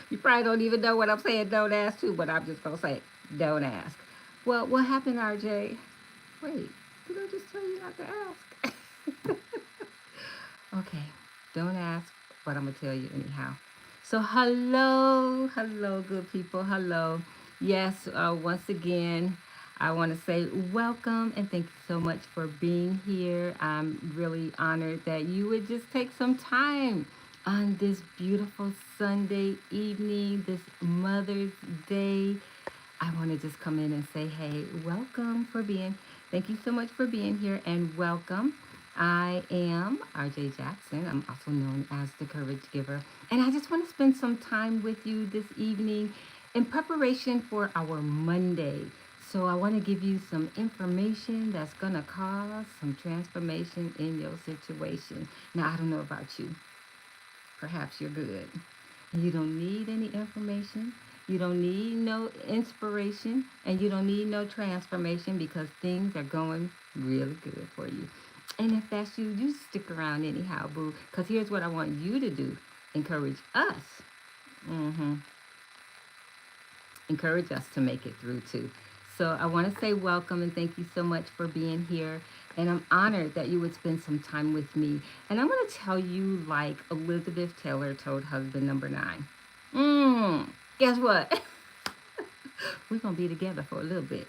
You probably don't even know what I'm saying, don't ask to, but I'm just going to say, don't ask. Well, what happened, RJ? Wait, did I just tell you not to ask? Okay, don't ask, but I'm going to tell you anyhow. So, hello, good people, hello. Yes, once again, I want to say welcome and thank you so much for being here. I'm really honored that you would just take some time on this beautiful Sunday evening, this Mother's Day. I want to just come in and say, hey, welcome for being, thank you so much for being here and welcome. I am RJ Jackson. I'm also known as the Courage Giver. And I just want to spend some time with you this evening in preparation for our Monday. So I want to give you some information that's going to cause some transformation in your situation. Now, I don't know about you. Perhaps you're good. You don't need any information. You don't need no inspiration. And you don't need no transformation because things are going really good for you. And if that's you, you stick around anyhow, boo. Because here's what I want you to do encourage us. Mm-hmm. Encourage us to make it through too. So I want to say welcome and thank you so much for being here. And I'm honored that you would spend some time with me. And I'm going to tell you like Elizabeth Taylor told husband number nine. Guess what? We're going to be together for a little bit.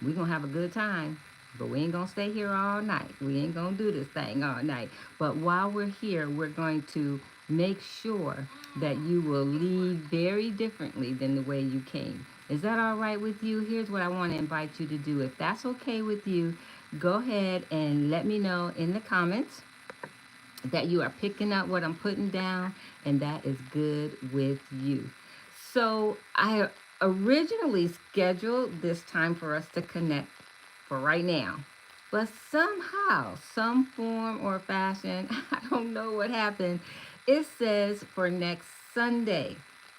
We're going to have a good time. But we ain't going to stay here all night. We ain't going to do this thing all night. But while we're here, we're going to make sure that you will leave very differently than the way you came. Is that all right with you? Here's what I want to invite you to do. If that's okay with you, go ahead and let me know in the comments that you are picking up what I'm putting down and that is good with you. So I originally scheduled this time for us to connect for right now. But somehow, some form or fashion, I don't know what happened, it says for next Sunday.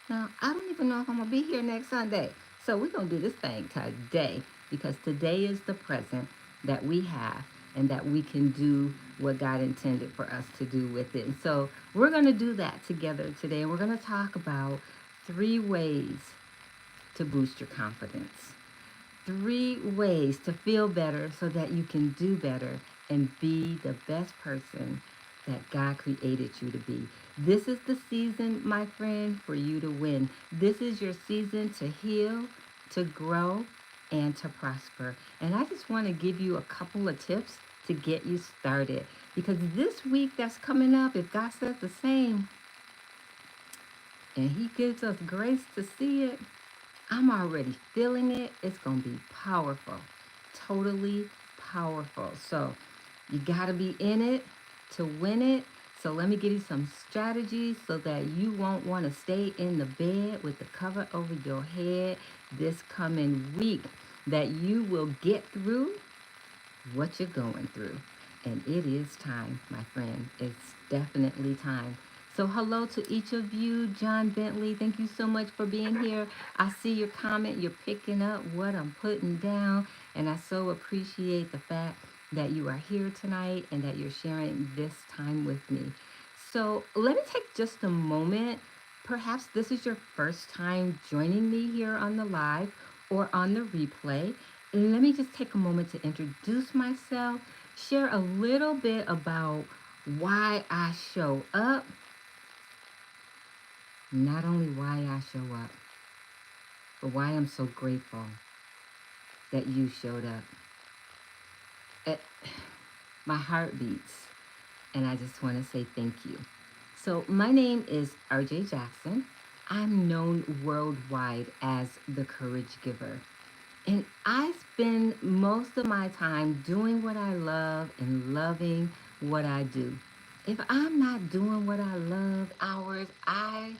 Now, I don't even know if I'm going to be here next Sunday. So we're going to do this thing today because today is the present that we have and that we can do what God intended for us to do with it. And so we're going to do that together today. And we're going to talk about 3 ways to boost your confidence. 3 ways to feel better so that you can do better and be the best person that God created you to be. This is the season, my friend, for you to win. This is your season to heal, to grow, and to prosper. And I just want to give you a couple of tips to get you started. Because this week that's coming up, if God says the same, and He gives us grace to see it, I'm already feeling it. It's going to be powerful, totally powerful. So you got to be in it to win it. So let me give you some strategies so that you won't want to stay in the bed with the cover over your head this coming week, that you will get through what you're going through. And it is time, my friend. It's definitely time. So hello to each of you. John Bentley, thank you so much for being here. I see your comment. You're picking up what I'm putting down. And I so appreciate the fact that you are here tonight and that you're sharing this time with me. So let me take just a moment. Perhaps this is your first time joining me here on the live or on the replay. Let me just take a moment to introduce myself, share a little bit about why I show up, not only why I show up, but why I'm so grateful that you showed up. It, my heart beats, and I just want to say thank you. So, my name is RJ Jackson. I'm known worldwide as the Courage Giver. And I spend most of my time doing what I love and loving what I do. If I'm not doing what I love, hours, I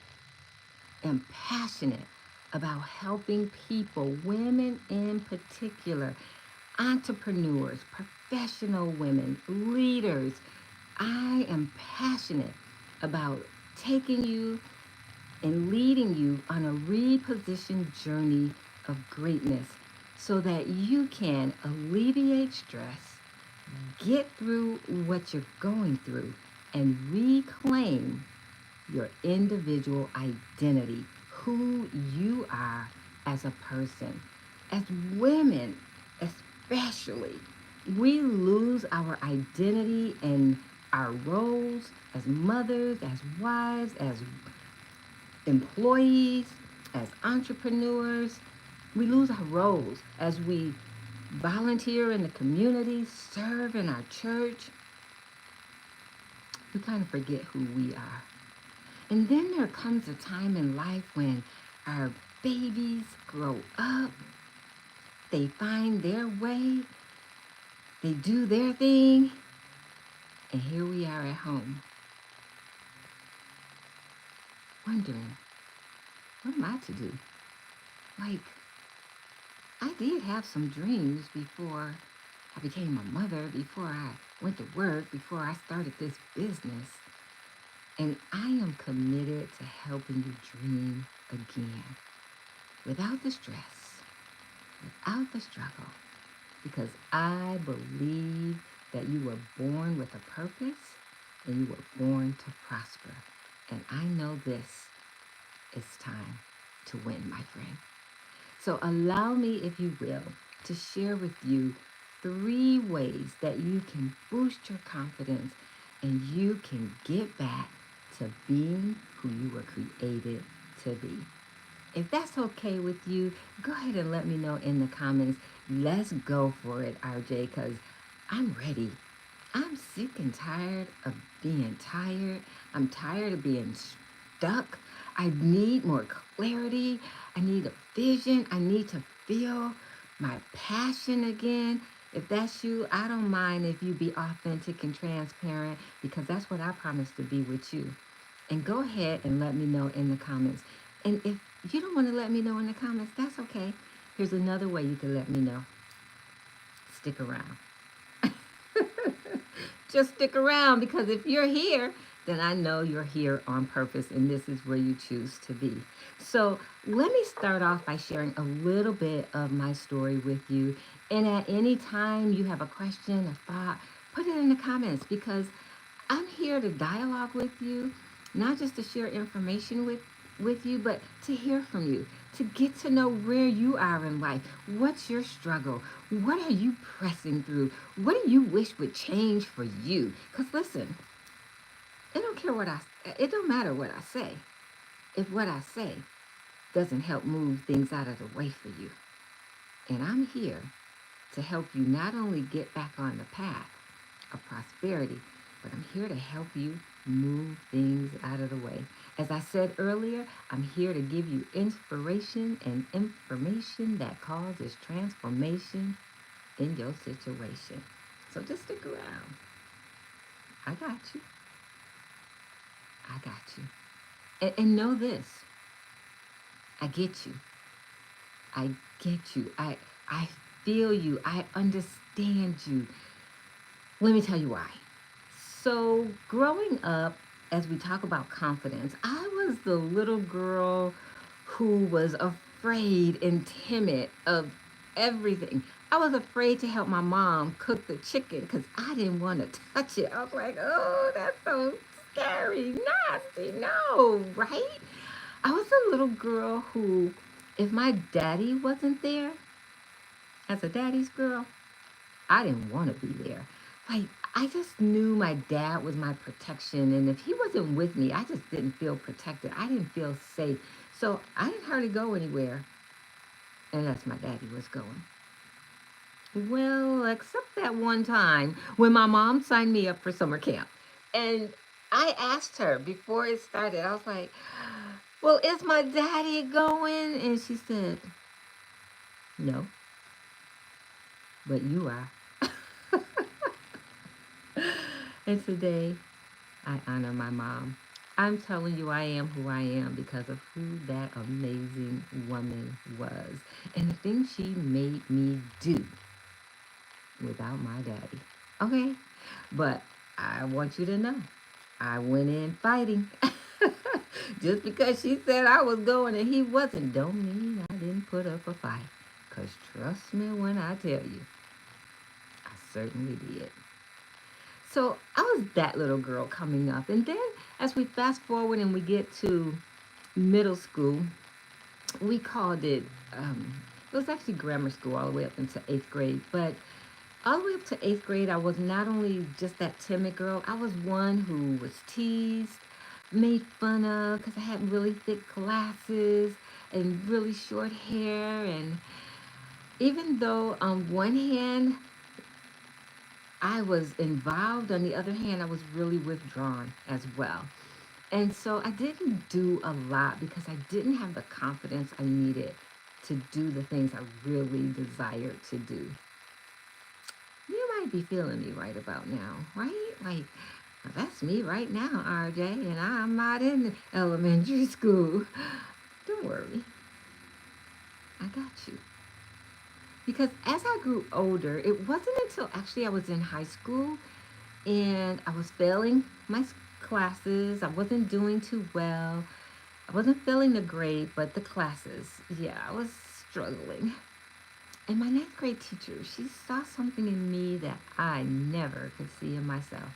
am passionate about helping people, women in particular, entrepreneurs, professional women, leaders. I am passionate about taking you and leading you on a repositioned journey of greatness so that you can alleviate stress, get through what you're going through, and reclaim your individual identity, who you are as a person. As women, especially, we lose our identity and our roles as mothers, as wives, as employees, as entrepreneurs. We lose our roles as we volunteer in the community, serve in our church. We kind of forget who we are. And then there comes a time in life when our babies grow up, they find their way, they do their thing, and here we are at home, wondering, what am I to do? Like, I did have some dreams before I became a mother, before I went to work, before I started this business. And I am committed to helping you dream again without the stress, without the struggle, because I believe that you were born with a purpose and you were born to prosper. And I know this is time to win, my friend. So allow me, if you will, to share with you 3 ways that you can boost your confidence and you can get back to being who you were created to be. If that's okay with you, go ahead and let me know in the comments. Let's go for it, RJ, because I'm ready. I'm sick and tired of being tired. I'm tired of being stuck. I need more clarity. I need a vision. I need to feel my passion again. If that's you, I don't mind if you be authentic and transparent because that's what I promise to be with you. And go ahead and let me know in the comments. And if you don't want to let me know in the comments, that's okay. Here's another way you can let me know. Stick around. Just stick around because if you're here, then I know you're here on purpose and this is where you choose to be. So let me start off by sharing a little bit of my story with you. And at any time you have a question, a thought, put it in the comments because I'm here to dialogue with you, not just to share information with you, but to hear from you, to get to know where you are in life. What's your struggle? What are you pressing through? What do you wish would change for you? Because listen, it don't matter what I say if what I say doesn't help move things out of the way for you. And I'm here to help you not only get back on the path of prosperity, but I'm here to help you move things out of the way. As I said earlier, I'm here to give you inspiration and information that causes transformation in your situation. So just stick around. I got you. I got you. And know this. I get you. I get you. I feel you. I understand you. Let me tell you why. So, growing up, as we talk about confidence, I was the little girl who was afraid and timid of everything. I was afraid to help my mom cook the chicken because I didn't want to touch it. I was like, oh, that's so scary, nasty. No, right? I was a little girl who, if my daddy wasn't there, as a daddy's girl, I didn't want to be there. Like, I just knew my dad was my protection. And if he wasn't with me, I just didn't feel protected. I didn't feel safe. So I didn't hardly go anywhere unless my daddy was going. Well, except that one time when my mom signed me up for summer camp. And I asked her before it started, I was like, well, is my daddy going? And she said, no, but you are. And today, I honor my mom. I'm telling you, I am who I am because of who that amazing woman was and the things she made me do without my daddy. Okay? But I want you to know I went in fighting. Just because she said I was going and he wasn't, don't mean I didn't put up a fight. Because trust me when I tell you, I certainly did. So I was that little girl coming up. And then as we fast forward and we get to middle school, we called it was actually grammar school all the way up into eighth grade. But all the way up to eighth grade, I was not only just that timid girl, I was one who was teased, made fun of because I had really thick glasses and really short hair. And even though on one hand I was involved, on the other hand, I was really withdrawn as well. And so I didn't do a lot because I didn't have the confidence I needed to do the things I really desired to do. You might be feeling me right about now, right? Like, that's me right now, RJ, and I'm not in elementary school. Don't worry, I got you. Because as I grew older, it wasn't until actually I was in high school and I was failing my classes. I wasn't doing too well. I wasn't failing the grade, but the classes, yeah, I was struggling. And my ninth grade teacher, she saw something in me that I never could see in myself.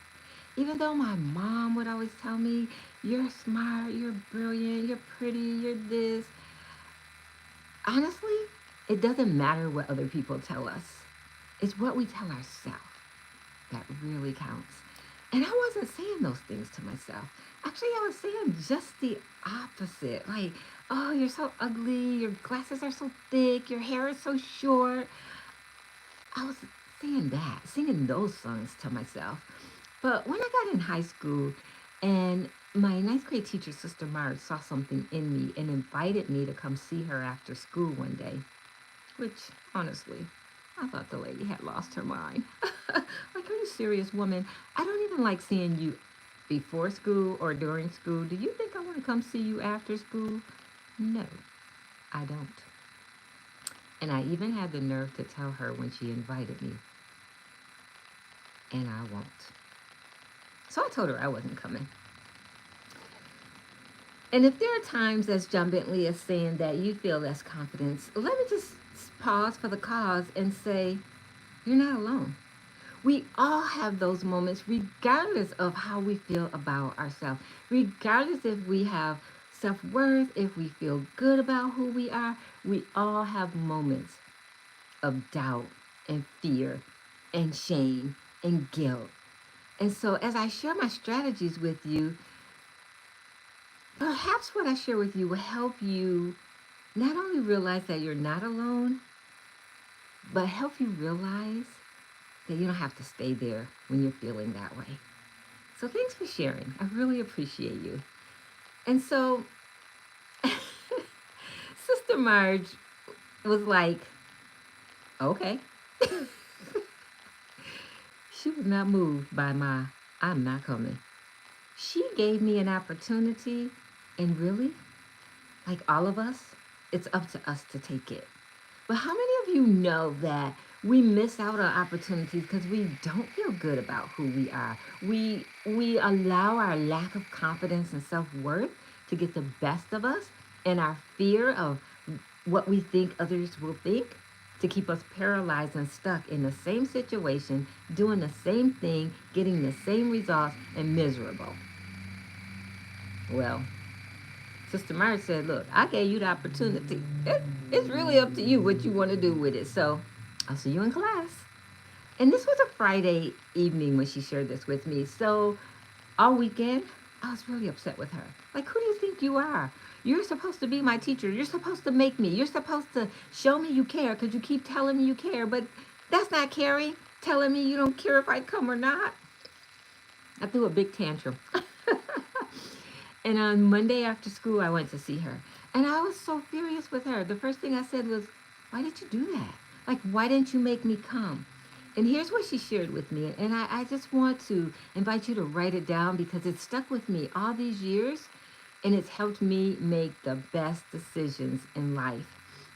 Even though my mom would always tell me, you're smart, you're brilliant, you're pretty, you're this. Honestly, it doesn't matter what other people tell us. It's what we tell ourselves that really counts. And I wasn't saying those things to myself. Actually, I was saying just the opposite. Like, oh, you're so ugly, your glasses are so thick, your hair is so short. I was saying that, singing those songs to myself. But when I got in high school and my ninth grade teacher, Sister Marge, saw something in me and invited me to come see her after school one day, which honestly, I thought the lady had lost her mind. Like, are you serious, woman? I don't even like seeing you before school or during school. Do you think I want to come see you after school? No, I don't. And I even had the nerve to tell her when she invited me, and I won't. So I told her I wasn't coming. And if there are times, as John Bentley is saying, that you feel less confidence, let me just pause for the cause and say, you're not alone. We all have those moments, regardless of how we feel about ourselves, regardless if we have self worth, if we feel good about who we are. We all have moments of doubt and fear and shame and guilt. And so, as I share my strategies with you, perhaps what I share with you will help you not only realize that you're not alone, but help you realize that you don't have to stay there when you're feeling that way. So thanks for sharing. I really appreciate you. And so Sister Marge was like, okay. She was not moved by my I'm not coming. She gave me an opportunity, and really, like all of us, it's up to us to take it. But how many of you know that we miss out on opportunities because we don't feel good about who we are? We allow our lack of confidence and self-worth to get the best of us, and our fear of what we think others will think to keep us paralyzed and stuck in the same situation, doing the same thing, getting the same results, and miserable. Well, Sister Mary said, look, I gave you the opportunity. It's really up to you what you want to do with it. So I'll see you in class. And this was a Friday evening when she shared this with me. So all weekend, I was really upset with her. Like, who do you think you are? You're supposed to be my teacher. You're supposed to make me. You're supposed to show me you care because you keep telling me you care. But that's not caring. Telling me you don't care if I come or not. I threw a big tantrum. And on Monday after school, I went to see her. And I was so furious with her. The first thing I said was, why did you do that? Like, why didn't you make me come? And here's what she shared with me. And I just want to invite you to write it down because it stuck with me all these years and it's helped me make the best decisions in life.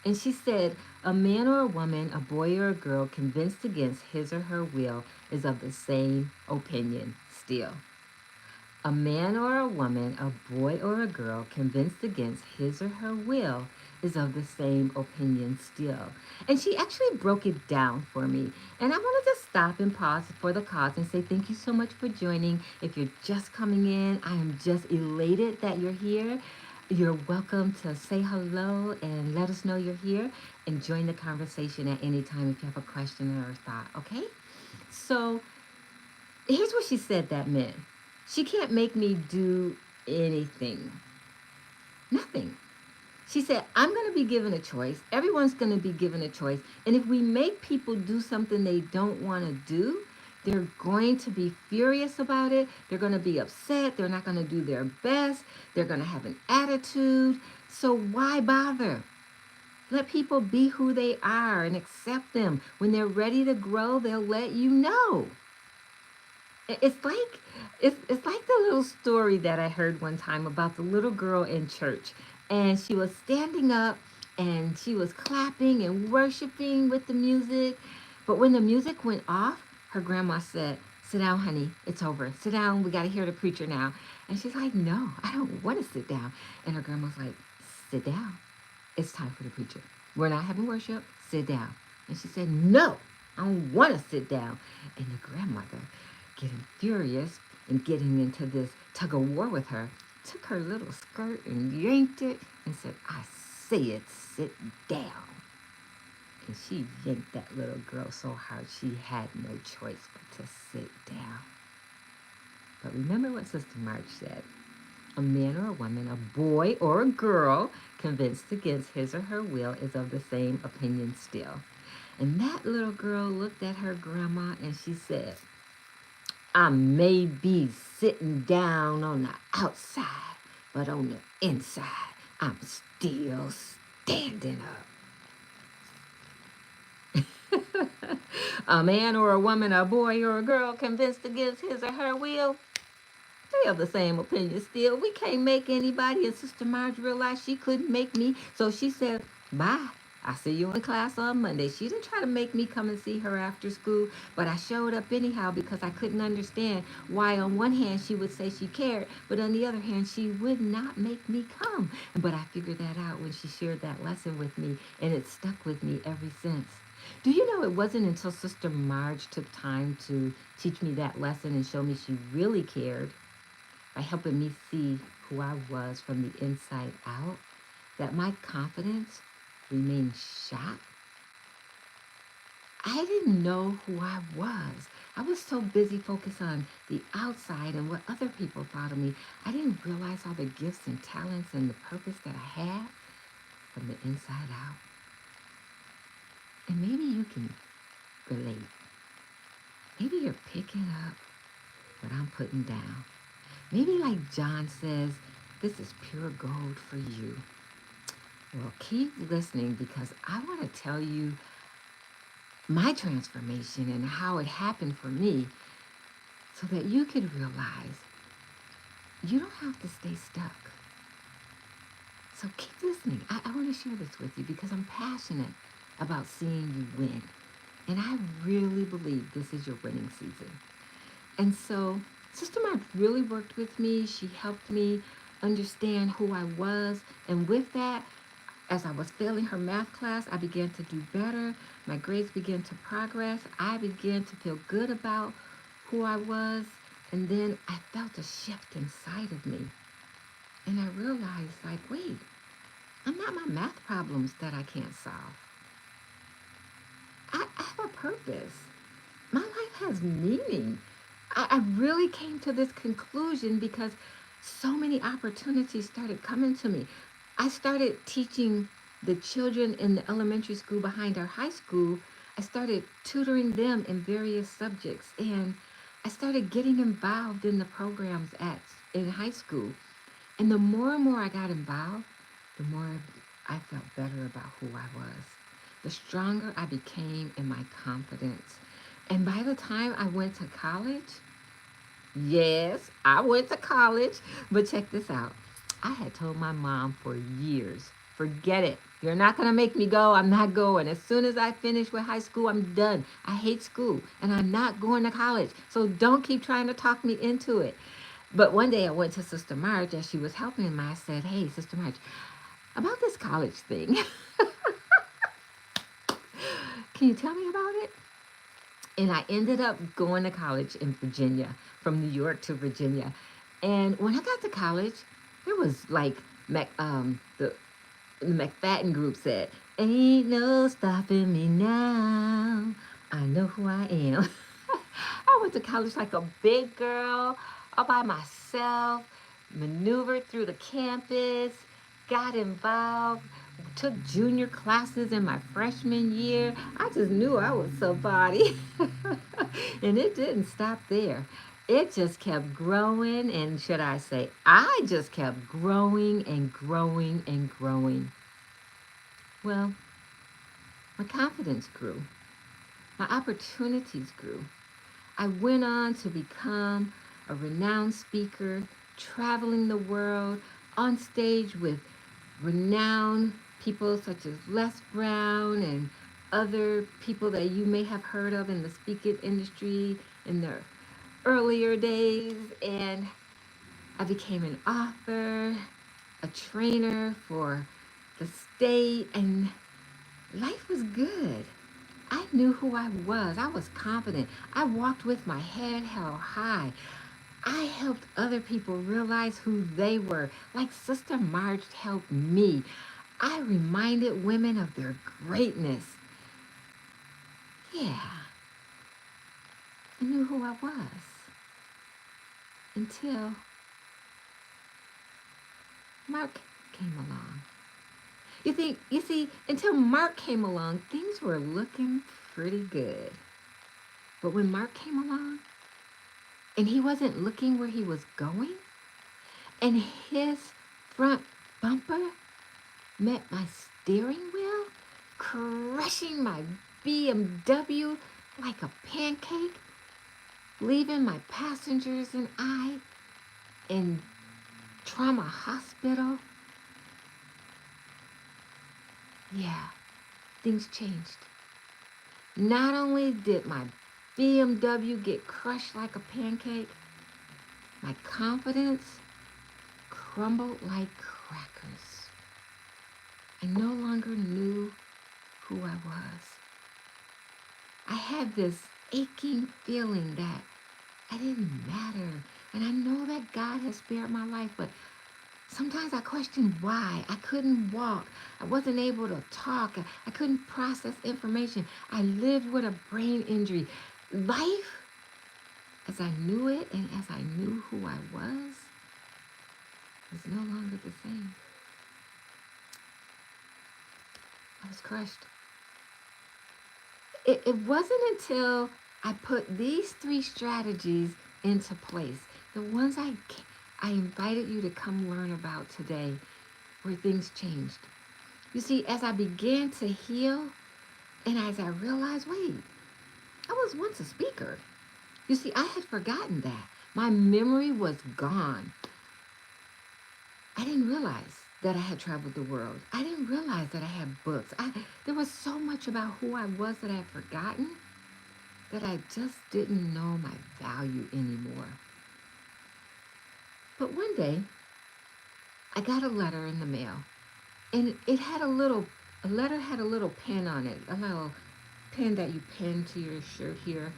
And she said, a man or a woman, a boy or a girl convinced against his or her will is of the same opinion still. A man or a woman, a boy or a girl, convinced against his or her will, is of the same opinion still. And she actually broke it down for me. And I wanted to stop and pause for the cause and say thank you so much for joining. If you're just coming in, I am just elated that you're here. You're welcome to say hello and let us know you're here and join the conversation at any time if you have a question or a thought, okay? So, here's what she said that meant. She can't make me do anything. Nothing. She said, I'm going to be given a choice. Everyone's going to be given a choice. And if we make people do something they don't want to do, they're going to be furious about it. They're going to be upset. They're not going to do their best. They're going to have an attitude. So why bother? Let people be who they are and accept them. When they're ready to grow, they'll let you know. It's like it's like the little story that I heard one time about the little girl in church, and she was standing up and she was clapping and worshiping with the music, but when the music went off, her grandma said, "Sit down, honey. It's over. Sit down. We got to hear the preacher now." And she's like, "No, I don't want to sit down." And her grandma's like, "Sit down. It's time for the preacher. We're not having worship. Sit down." And she said, "No, I don't want to sit down." And the grandmother, getting furious and getting into this tug of war with her, took her little skirt and yanked it and said, "I say it, sit down." And she yanked that little girl so hard she had no choice but to sit down. But remember what Sister March said. A man or a woman, a boy or a girl, convinced against his or her will, is of the same opinion still. And that little girl looked at her grandma and she said, "I may be sitting down on the outside, but on the inside, I'm still standing up." A man or a woman, a boy or a girl convinced against his or her will, they have the same opinion still. We can't make anybody. And Sister Marge realized she couldn't make me. So she said, "Bye. I'll see you in class on Monday." She didn't try to make me come and see her after school, but I showed up anyhow because I couldn't understand why on one hand she would say she cared, but on the other hand she would not make me come. But I figured that out when she shared that lesson with me, and it stuck with me ever since. Do you know it wasn't until Sister Marge took time to teach me that lesson and show me she really cared by helping me see who I was from the inside out, that my confidence remained shot. I didn't know who I was. I was so busy focused on the outside and what other people thought of me. I didn't realize all the gifts and talents and the purpose that I had from the inside out. And maybe you can relate. Maybe you're picking up what I'm putting down. Maybe like John says, this is pure gold for you. Well, keep listening because I want to tell you my transformation and how it happened for me so that you could realize you don't have to stay stuck. So keep listening. I want to share this with you because I'm passionate about seeing you win. And I really believe this is your winning season. And so Sister Mark really worked with me. She helped me understand who I was. And with that, as I was failing her math class, I began to do better. My grades began to progress. I began to feel good about who I was. And then I felt a shift inside of me. And I realized, like, wait, I'm not my math problems that I can't solve. I have a purpose. My life has meaning. I really came to this conclusion because so many opportunities started coming to me. I started teaching the children in the elementary school behind our high school. I started tutoring them in various subjects, and I started getting involved in the programs at in high school. And the more and more I got involved, the more I felt better about who I was. The stronger I became in my confidence. And by the time I went to college, yes, I went to college, but check this out. I had told my mom for years, forget it. You're not going to make me go. I'm not going. As soon as I finish with high school, I'm done. I hate school and I'm not going to college. So don't keep trying to talk me into it. But one day I went to Sister Marge as she was helping me. I said, "Hey, Sister Marge, about this college thing, can you tell me about it?" And I ended up going to college in Virginia, from New York to Virginia. And when I got to college, there was like the McFadden group said, "Ain't no stopping me now. I know who I am." I went to college like a big girl, all by myself, maneuvered through the campus, got involved, took junior classes in my freshman year. I just knew I was somebody. And it didn't stop there. It just kept growing, and should I say, I just kept growing and growing and growing. Well, my confidence grew, my opportunities grew. I went on to become a renowned speaker, traveling the world on stage with renowned people such as Les Brown and other people that you may have heard of in the speaking industry in the earlier days. And I became an author, a trainer for the state, and life was good. I knew who I was. I was confident. I walked with my head held high. I helped other people realize who they were, like Sister Marge helped me. I reminded women of their greatness. Yeah, I knew who I was until Mark came along. You see, until Mark came along, things were looking pretty good. But when Mark came along, and he wasn't looking where he was going, and his front bumper met my steering wheel, crushing my BMW like a pancake, leaving my passengers and I in trauma hospital. Yeah, things changed. Not only did my BMW get crushed like a pancake, my confidence crumbled like crackers. I no longer knew who I was. I had this aching feeling that I didn't matter. And I know that God has spared my life, but sometimes I questioned why. I couldn't walk. I wasn't able to talk. I couldn't process information. I lived with a brain injury. Life, as I knew it and as I knew who I was no longer the same. I was crushed. It wasn't until I put these three strategies into place, the ones I invited you to come learn about today, where things changed. You see, as I began to heal and as I realized, wait, I was once a speaker. You see, I had forgotten that. My memory was gone. I didn't realize that I had traveled the world. I didn't realize that I had books. There was so much about who I was that I had forgotten that I just didn't know my value anymore. But one day, I got a letter in the mail, and a letter had a little pen on it, a little pen that you pin to your shirt here,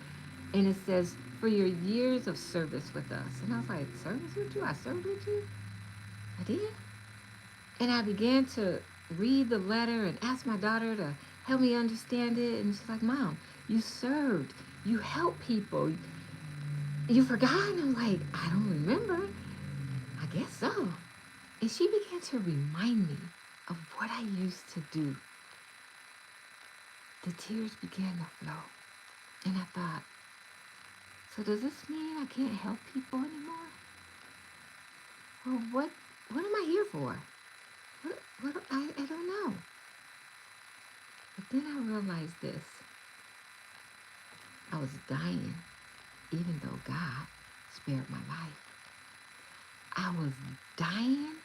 and it says, "For your years of service with us." And I was like, "Service with you? I served with you? I did?" And I began to read the letter and ask my daughter to help me understand it. And she's like, "Mom, you served. You helped people. You forgot?" And I'm like, "I don't remember. I guess so." And she began to remind me of what I used to do. The tears began to flow. And I thought, so does this mean I can't help people anymore? Well, what am I here for? I don't know. But then I realized this. I was dying, even though God spared my life. I was dying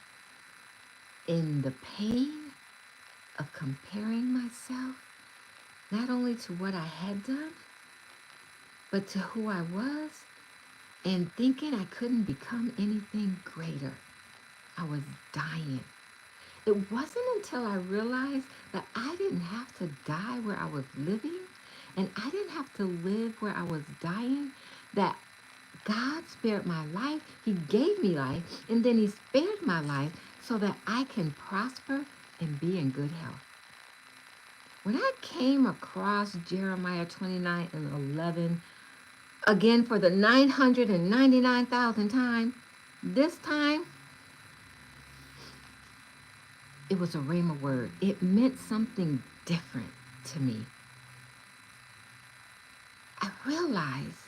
in the pain of comparing myself not only to what I had done, but to who I was and thinking I couldn't become anything greater. I was dying. It wasn't until I realized that I didn't have to die where I was living and I didn't have to live where I was dying that God spared my life. He gave me life and then He spared my life so that I can prosper and be in good health. When I came across Jeremiah 29 and 11, again for the 999,000th time, this time it was a rhema word. It meant something different to me. I realized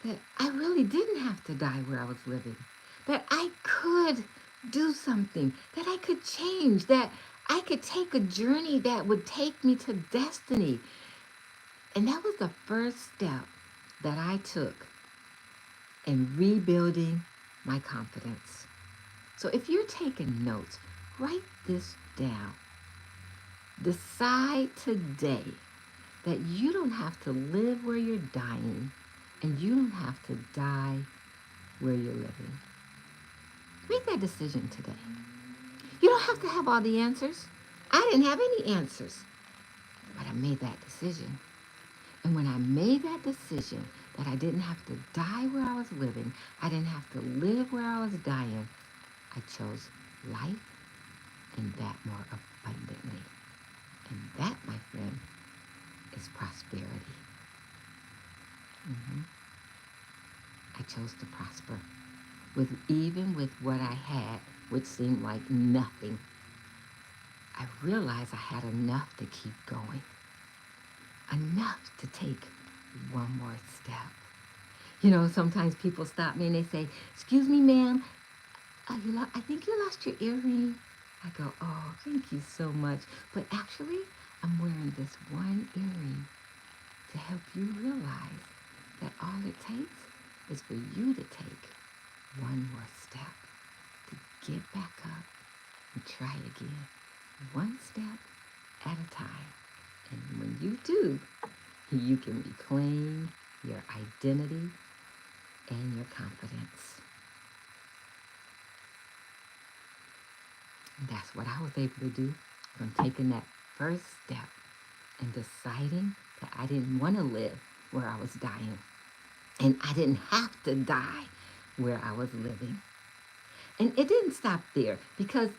that I really didn't have to die where I was living, that I could do something, that I could change, that I could take a journey that would take me to destiny. And that was the first step that I took in rebuilding my confidence. So if you're taking notes, write this down. Decide today that you don't have to live where you're dying and you don't have to die where you're living. Make that decision today. You don't have to have all the answers. I didn't have any answers, but I made that decision. And when I made that decision that I didn't have to die where I was living, I didn't have to live where I was dying, I chose life and that more abundantly. And that, my friend, is prosperity. Mm-hmm. I chose to prosper even with what I had, which seemed like nothing. I realized I had enough to keep going, enough to take one more step. You know, sometimes people stop me and they say, "Excuse me, ma'am, I think you lost your earring." I go, "Oh, thank you so much. But actually, I'm wearing this one earring to help you realize that all it takes is for you to take one more step to get back up and try again, one step at a time. And when you do, you can reclaim your identity and your confidence." And that's what I was able to do from taking that first step and deciding that I didn't want to live where I was dying. And I didn't have to die where I was living. And it didn't stop there because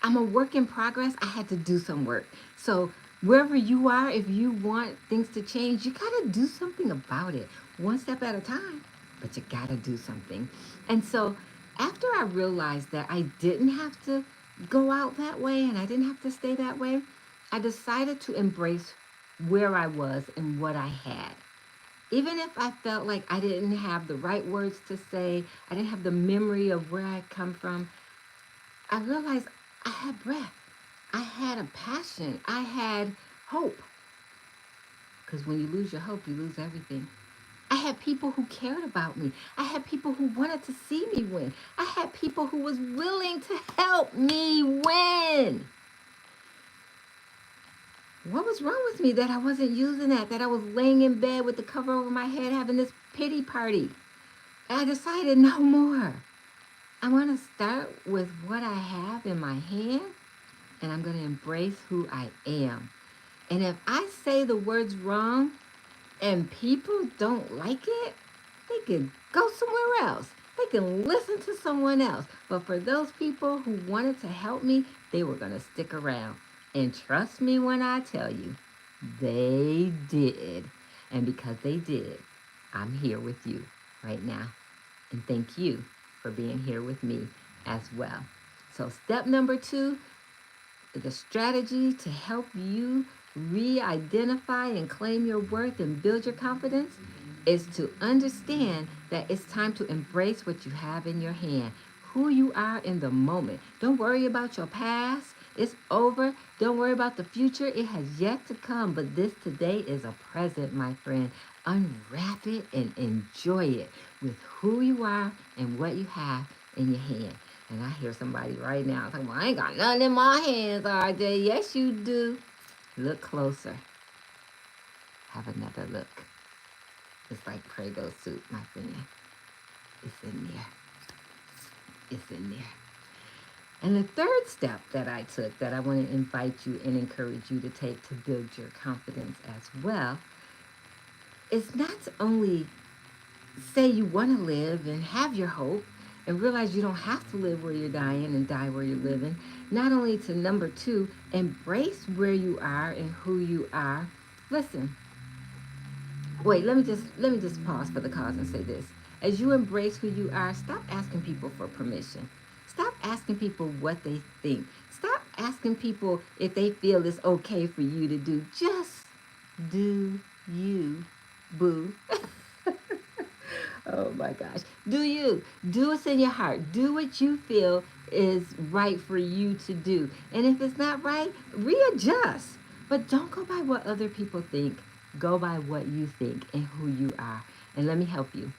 I'm a work in progress. I had to do some work. So wherever you are, if you want things to change, you got to do something about it, one step at a time, but you got to do something. And so after I realized that I didn't have to go out that way and I didn't have to stay that way, I decided to embrace where I was and what I had. Even if I felt like I didn't have the right words to say, I didn't have the memory of where I come from, I realized I had breath. I had a passion. I had hope. Because when you lose your hope, you lose everything. I had people who cared about me. I had people who wanted to see me win. I had people who was willing to help me win. What was wrong with me that I wasn't using that I was laying in bed with the cover over my head having this pity party? I decided no more. I want to start with what I have in my hand and I'm going to embrace who I am. And if I say the words wrong and people don't like it, they can go somewhere else. They can listen to someone else. But for those people who wanted to help me, they were going to stick around. And trust me when I tell you, they did. And because they did, I'm here with you right now. And thank you for being here with me as well. So step number 2, the strategy to help you re-identify and claim your worth and build your confidence is to understand that it's time to embrace what you have in your hand, who you are in the moment. Don't worry about your past. It's over. Don't worry about the future. It has yet to come, but this today is a present, my friend. Unwrap it and enjoy it with who you are and what you have in your hand. And I hear somebody right now talking, "Well, I ain't got nothing in my hands, RJ." Yes, you do. Look closer. Have another look. It's like Prego soup, my friend. It's in there. It's in there. And the third step that I took that I want to invite you and encourage you to take to build your confidence as well is not only say you want to live and have your hope and realize you don't have to live where you're dying and die where you're living. Not only to number two, embrace where you are and who you are. Listen, wait, let me just pause for the cause and say this. As you embrace who you are, stop asking people for permission. Stop asking people what they think. Stop asking people if they feel it's okay for you to do. Just do you, boo. Oh my gosh. Do you. Do what's in your heart. Do what you feel is right for you to do. And if it's not right, readjust. But don't go by what other people think. Go by what you think and who you are. And let me help you.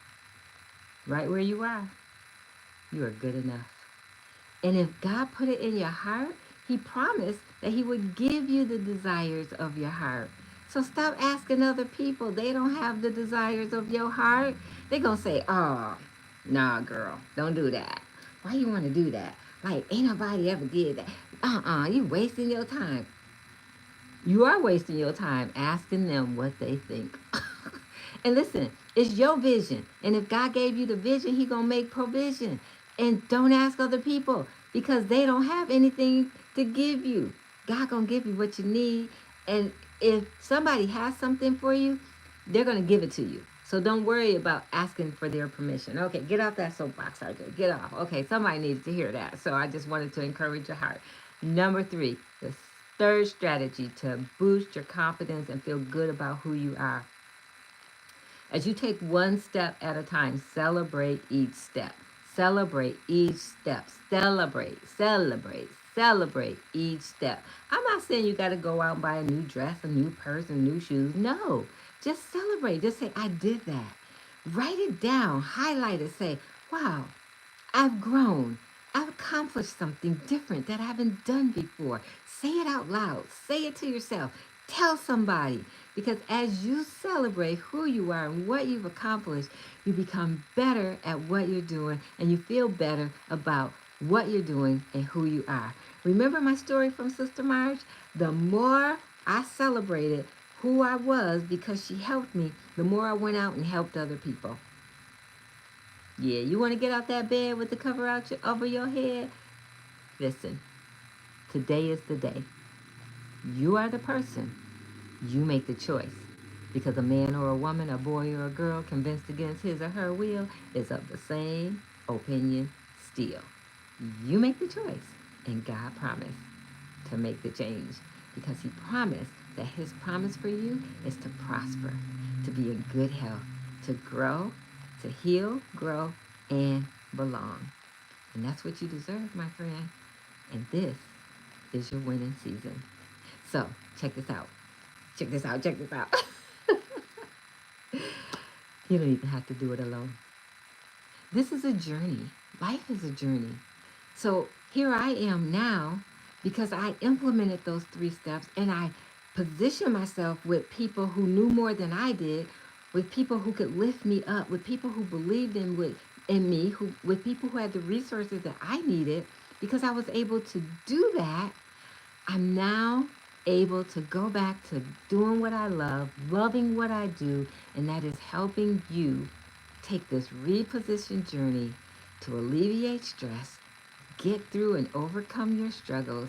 Right where you are, you are good enough. And if God put it in your heart, He promised that He would give you the desires of your heart. So stop asking other people. They don't have the desires of your heart. They're going to say, oh, nah, girl, don't do that. Why you want to do that? Like, ain't nobody ever did that. You wasting your time. You are wasting your time asking them what they think. And listen, it's your vision. And if God gave you the vision, He going to make provision. And don't ask other people because they don't have anything to give you. God going to give you what you need. And if somebody has something for you, they're going to give it to you. So don't worry about asking for their permission. Okay, get off that soapbox, RJ. Get off. Okay, somebody needs to hear that. So I just wanted to encourage your heart. Number three, the third strategy to boost your confidence and feel good about who you are. As you take one step at a time, celebrate each step. Celebrate each step. Celebrate each step. I'm not saying you got to go out and buy a new dress, a new purse, and new shoes. No, just celebrate. Just say, I did that. Write it down, highlight it, say, wow, I've grown. I've accomplished something different that I haven't done before. Say it out loud. Say it to yourself. Tell somebody. Because as you celebrate who you are and what you've accomplished, you become better at what you're doing and you feel better about what you're doing and who you are. Remember my story from Sister Marge? The more I celebrated who I was because she helped me, the more I went out and helped other people. Yeah, you want to get out that bed with the cover out over your head? Listen, today is the day. You are the person. You make the choice. Because a man or a woman, a boy or a girl convinced against his or her will is of the same opinion still. You make the choice. And God promised to make the change. Because He promised that His promise for you is to prosper, to be in good health, to grow, to heal, grow, and belong. And that's what you deserve, my friend. And this is your winning season. So, check this out. Check this out. Check this out. You don't even have to do it alone. This is a journey. Life is a journey. So, here I am now because I implemented those three steps and I positioned myself with people who knew more than I did, with people who could lift me up, with people who believed in me, with people who had the resources that I needed. Because I was able to do that, I'm now able to go back to doing what I love, loving what I do, and that is helping you take this reposition journey to alleviate stress, get through and overcome your struggles,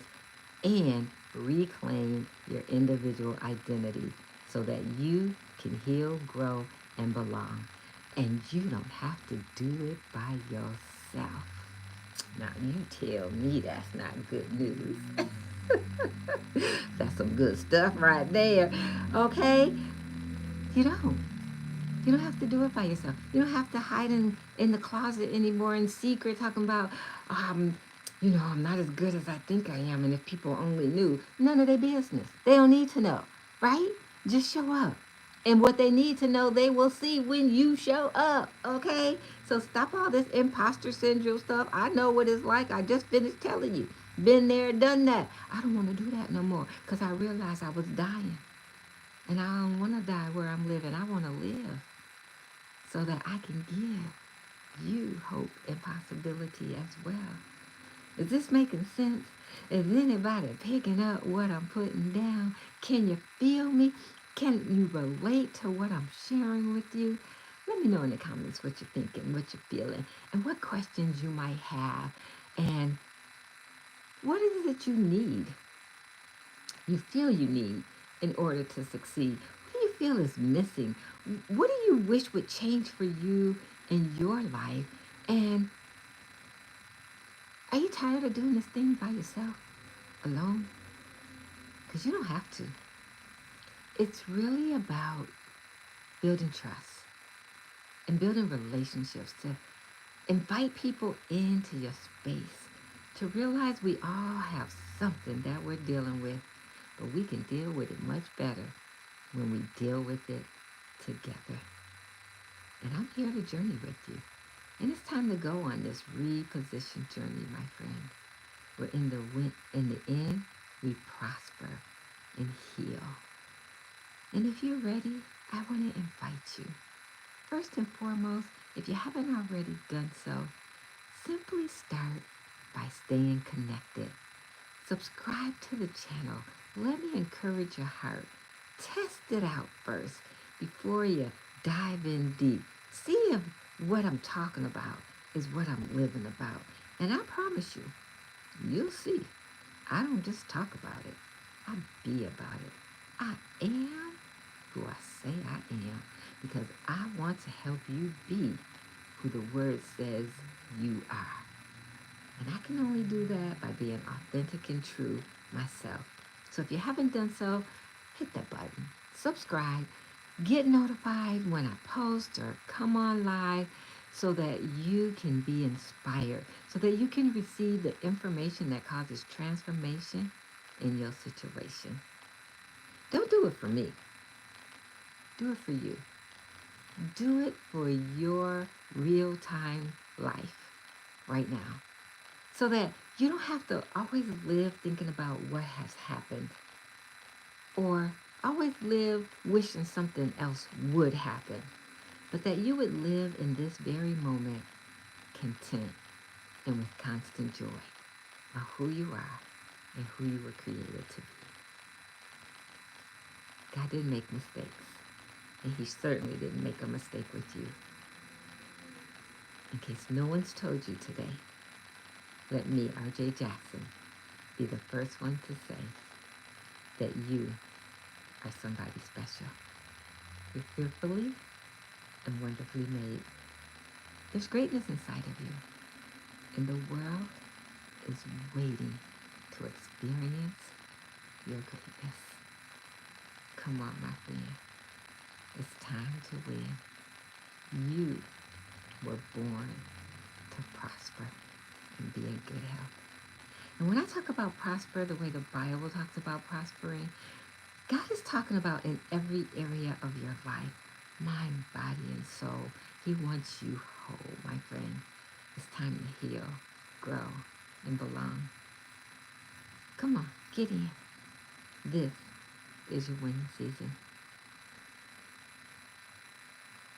and reclaim your individual identity so that you can heal, grow, and belong. And you don't have to do it by yourself. Now, you tell me that's not good news. That's some good stuff right there. Okay? You don't. You don't have to do it by yourself. You don't have to hide in the closet anymore in secret talking about, I'm not as good as I think I am. And if people only knew, none of their business. They don't need to know, right? Just show up. And what they need to know, they will see when you show up, okay? So stop all this imposter syndrome stuff. I know what it's like. I just finished telling you. Been there, done that. I don't want to do that no more because I realized I was dying. And I don't want to die where I'm living. I want to live so that I can give you hope and possibility as well. Is this making sense? Is anybody picking up what I'm putting down? Can you feel me? Can you relate to what I'm sharing with you? Let me know in the comments what you're thinking, what you're feeling, and what questions you might have. And what is it that you feel you need in order to succeed? What do you feel is missing? What do you wish would change for you in your life? And are you tired of doing this thing by yourself, alone? Because you don't have to. It's really about building trust and building relationships, to invite people into your space, to realize we all have something that we're dealing with, but we can deal with it much better when we deal with it together. And I'm here to journey with you. And it's time to go on this reposition journey, my friend. Where in the end, we prosper and heal. And if you're ready, I want to invite you. First and foremost, if you haven't already done so, simply start by staying connected. Subscribe to the channel. Let me encourage your heart. Test it out first before you dive in deep. See if what I'm talking about is what I'm living about. And I promise you, you'll see. I don't just talk about it. I be about it. I am who I say I am because I want to help you be who the word says you are. And I can only do that by being authentic and true myself. So if you haven't done so, hit that button, subscribe, get notified when I post or come on live so that you can be inspired, so that you can receive the information that causes transformation in your situation. Don't do it for me. Do it for you. Do it for your real-time life right now, so that you don't have to always live thinking about what has happened or always live wishing something else would happen, but that you would live in this very moment content and with constant joy of who you are and who you were created to be. God didn't make mistakes, and he certainly didn't make a mistake with you. In case no one's told you today, let me, R.J. Jackson, be the first one to say that you are somebody special. You're fearfully and wonderfully made. There's greatness inside of you, and the world is waiting to experience your greatness. Come on, my friend. It's time to win. You were born to prosper and be in good health. And when I talk about prosper, the way the Bible talks about prospering, God is talking about in every area of your life, mind, body, and soul. He wants you whole, my friend. It's time to heal, grow, and belong. Come on, get in. This is your winning season.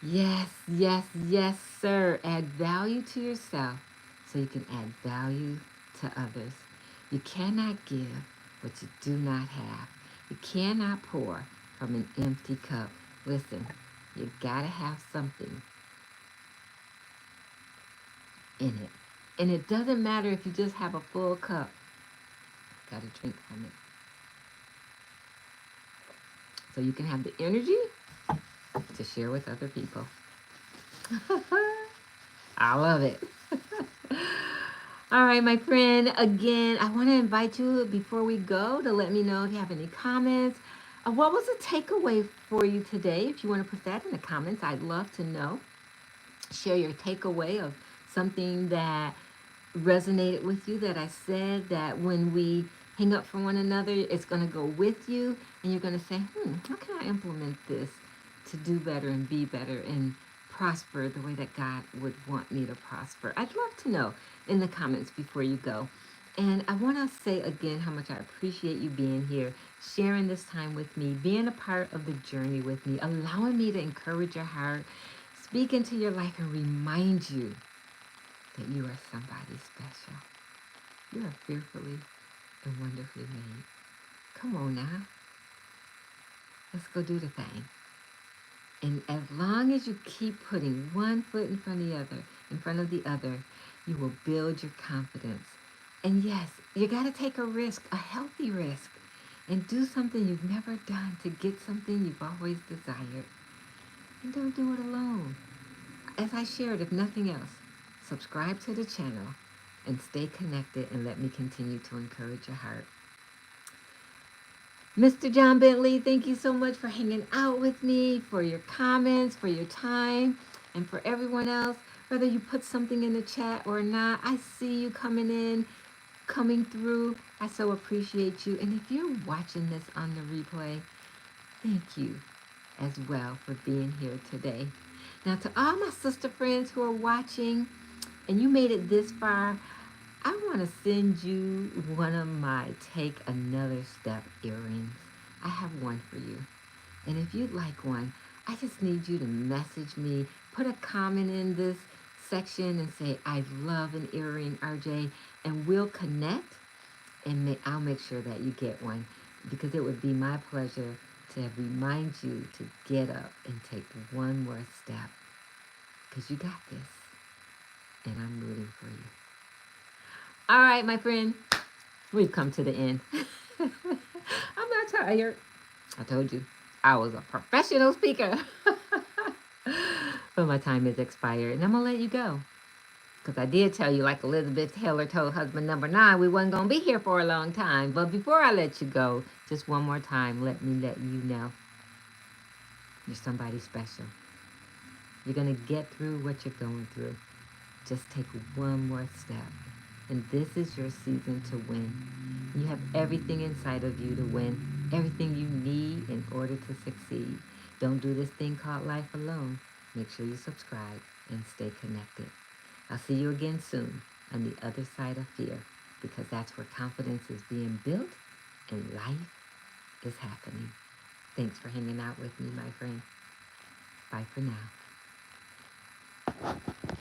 Yes, yes, yes, sir. Add value to yourself so you can add value to others. You cannot give what you do not have. You cannot pour from an empty cup. Listen, you gotta have something in it. And it doesn't matter if you just have a full cup. Gotta drink from it. So you can have the energy to share with other people. I love it. All right, my friend, again, I want to invite you before we go to let me know if you have any comments. What was the takeaway for you today? If you want to put that in the comments, I'd love to know. Share your takeaway of something that resonated with you that I said, that when we hang up from one another, it's going to go with you, and you're going to say, how can I implement this to do better and be better and prosper the way that God would want me to prosper? I'd love to know in the comments before you go. And I want to say again how much I appreciate you being here, sharing this time with me, being a part of the journey with me, allowing me to encourage your heart, speak into your life, and remind you that you are somebody special. You are fearfully and wonderfully made. Come on now. Let's go do the thing. And as long as you keep putting one foot in front of the other, you will build your confidence. And yes, you got to take a risk, a healthy risk, and do something you've never done to get something you've always desired. And don't do it alone. As I shared, if nothing else, subscribe to the channel and stay connected and let me continue to encourage your heart. Mr. John Bentley, thank you so much for hanging out with me, for your comments, for your time, and for everyone else, whether you put something in the chat or not. I see you coming in, coming through. I so appreciate you. And if you're watching this on the replay, thank you as well for being here today. Now, to all my sister friends who are watching and you made it this far, I want to send you one of my Take Another Step earrings. I have one for you. And if you'd like one, I just need you to message me, put a comment in this section and say, I love an earring, RJ, and we'll connect and I'll make sure that you get one, because it would be my pleasure to remind you to get up and take one more step, because you got this, and I'm rooting for you. All right, my friend, we've come to the end. I'm not tired. I told you, I was a professional speaker. But my time is expired, and I'm going to let you go. Because I did tell you, like Elizabeth Taylor told husband number 9, we wasn't going to be here for a long time. But before I let you go, just one more time, let me let you know you're somebody special. You're going to get through what you're going through. Just take one more step. And this is your season to win. You have everything inside of you to win, everything you need in order to succeed. Don't do this thing called life alone. Make sure you subscribe and stay connected. I'll see you again soon on the other side of fear, because that's where confidence is being built and life is happening. Thanks for hanging out with me, my friend. Bye for now.